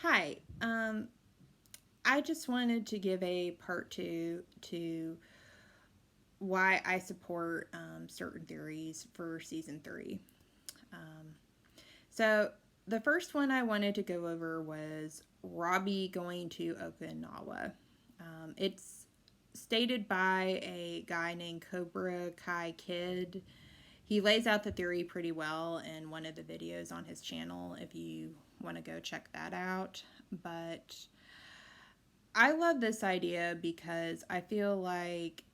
Hi. I just wanted to give a part two to why I support certain theories for season three. Um, so, the first one I wanted to go over was Robbie going to Okinawa. It's stated by a guy named Cobra Kai Kid. He lays out the theory pretty well in one of the videos on his channel if you want to go check that out. But I love this idea because I feel like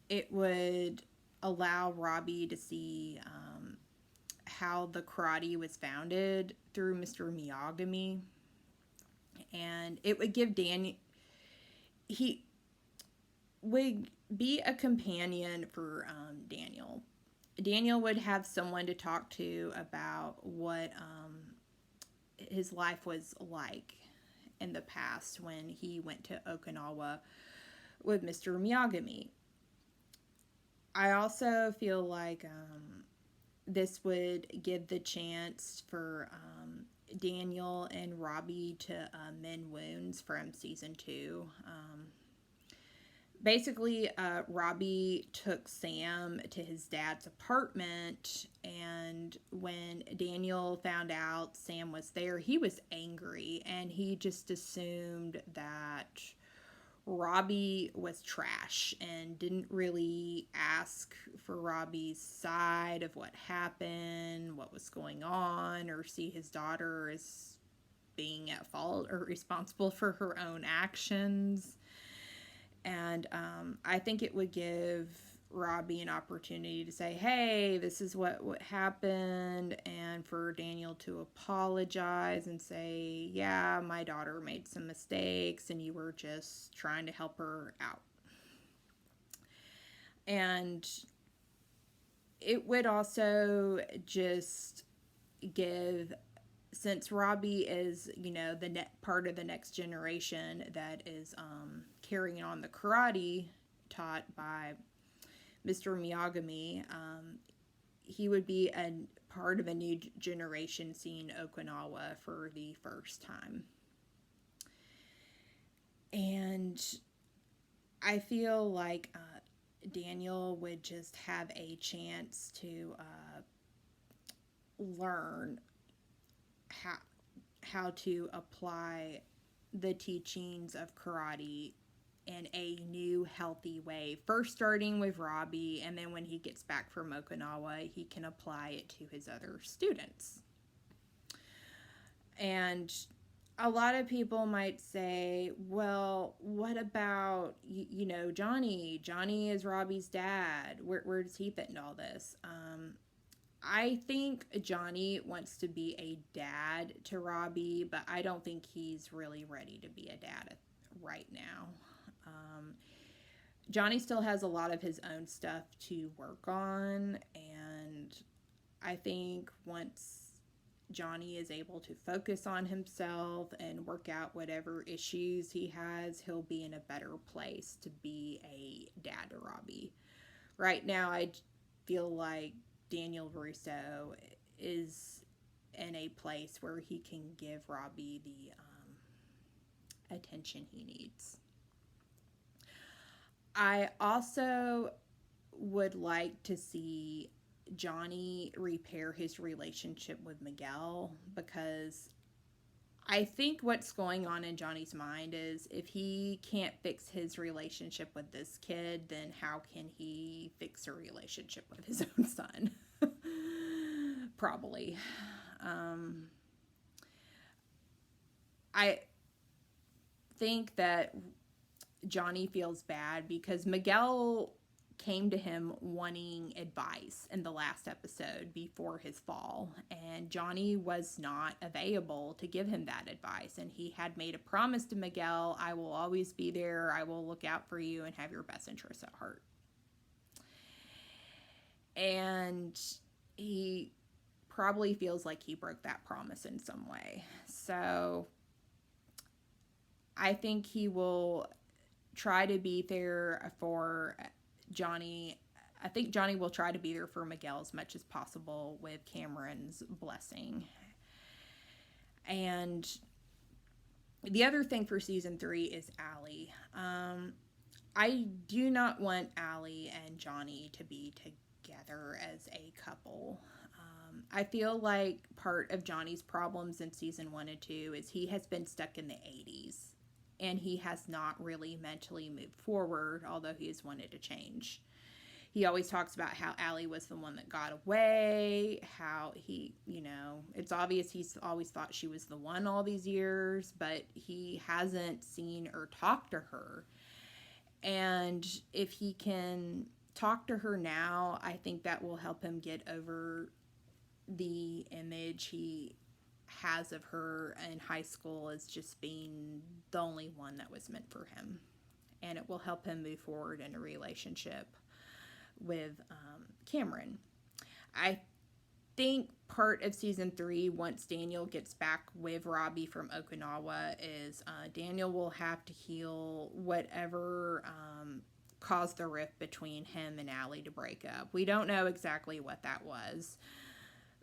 it would allow Robbie to see how the karate was founded through Mr. Miyagami, and it would give Daniel, he would be a companion for Daniel. Daniel would have someone to talk to about what his life was like in the past when he went to Okinawa with Mr. Miyagami. I also feel like this would give the chance for Daniel and Robbie to mend wounds from season two. Basically, Robbie took Sam to his dad's apartment, and when Daniel found out Sam was there, he was angry and he just assumed that Robbie was trash and didn't really ask for Robbie's side of what happened, what was going on, or see his daughter as being at fault or responsible for her own actions. And I think it would give Robbie an opportunity to say, hey, this is what happened, and for Daniel to apologize and say, yeah, my daughter made some mistakes and you were just trying to help her out. And it would also just give, since Robbie is, the part of the next generation that is carrying on the karate taught by Mr. Miyagami, he would be a part of a new generation seeing Okinawa for the first time. And I feel like Daniel would just have a chance to learn how to apply the teachings of karate in a new healthy way. First starting with Robbie, and then when he gets back from Okinawa, he can apply it to his other students. And a lot of people might say, well, what about, Johnny? Johnny is Robbie's dad. Where does he fit into all this? I think Johnny wants to be a dad to Robbie, but I don't think he's really ready to be a dad right now. Johnny still has a lot of his own stuff to work on, and I think once Johnny is able to focus on himself and work out whatever issues he has, he'll be in a better place to be a dad to Robbie. Right now, I feel like Daniel Russo is in a place where he can give Robbie the attention he needs. I also would like to see Johnny repair his relationship with Miguel, because I think what's going on in Johnny's mind is if he can't fix his relationship with this kid, then how can he fix a relationship with his own son? Probably. I think that Johnny feels bad because Miguel came to him wanting advice in the last episode before his fall, and Johnny was not available to give him that advice. And he had made a promise to Miguel, I will always be there, I will look out for you and have your best interests at heart. And he probably feels like he broke that promise in some way. So I think he will try to be there for Johnny. I think Johnny will try to be there for Miguel as much as possible with Cameron's blessing. And The other thing for season 3 is Allie. I do not want Allie and Johnny to be together as a couple. I feel like part of Johnny's problems in season 1 and 2 is he has been stuck in the 80s and he has not really mentally moved forward, although he has wanted to change. He always talks about how Allie was the one that got away, how he, it's obvious he's always thought she was the one all these years, but he hasn't seen or talked to her. And if he can talk to her now, I think that will help him get over the image he has of her in high school as just being the only one that was meant for him. And it will help him move forward in a relationship with Cameron. I think part of season 3, once Daniel gets back with Robbie from Okinawa, is Daniel will have to heal whatever caused the rift between him and Allie to break up. We don't know exactly what that was,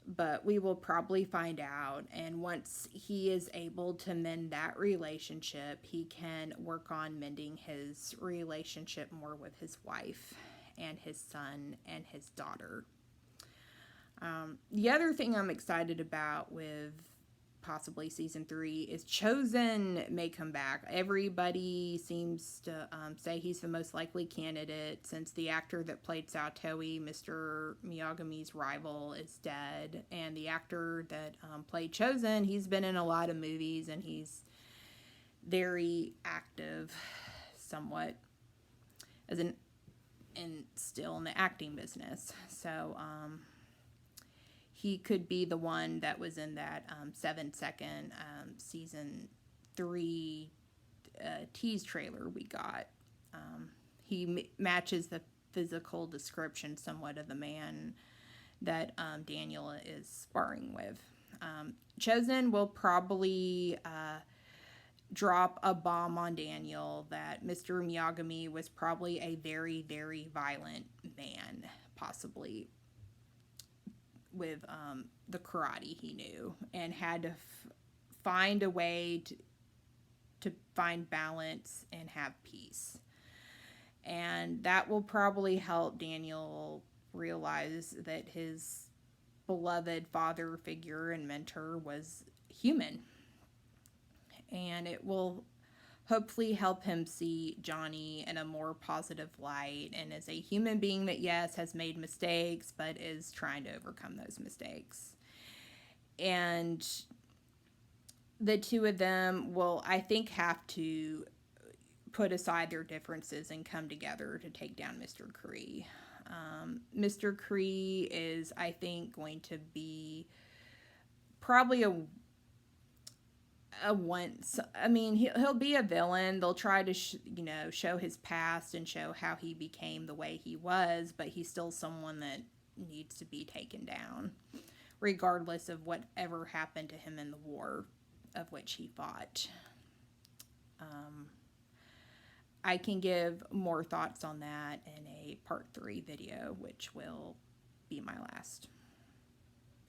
but we will probably find out. And once he is able to mend that relationship, he can work on mending his relationship more with his wife and his son and his daughter. The other thing I'm excited about with possibly season 3 is Chosen may come back. Everybody seems to say he's the most likely candidate since the actor that played Saotoi, Mr. Miyagami's rival, is dead. And the actor that played Chosen, he's been in a lot of movies and he's very active somewhat as an and still in the acting business. So he could be the one that was in that 7-second season 3 tease trailer we got. He matches the physical description somewhat of the man that Daniel is sparring with. Chosen will probably drop a bomb on Daniel that Mr. Miyagami was probably a very, very violent man, possibly with the karate he knew, and had to find a way to find balance and have peace. And that will probably help Daniel realize that his beloved father figure and mentor was human. And it will hopefully help him see Johnny in a more positive light and as a human being that, yes, has made mistakes, but is trying to overcome those mistakes. And the two of them will, I think, have to put aside their differences and come together to take down Mr. Kree. Mr. Kree is, I think, going to be probably a once. I mean, he'll be a villain. They'll try to show his past and show how he became the way he was, but he's still someone that needs to be taken down, regardless of whatever happened to him in the war of which he fought. I can give more thoughts on that in a part 3 video, which will be my last.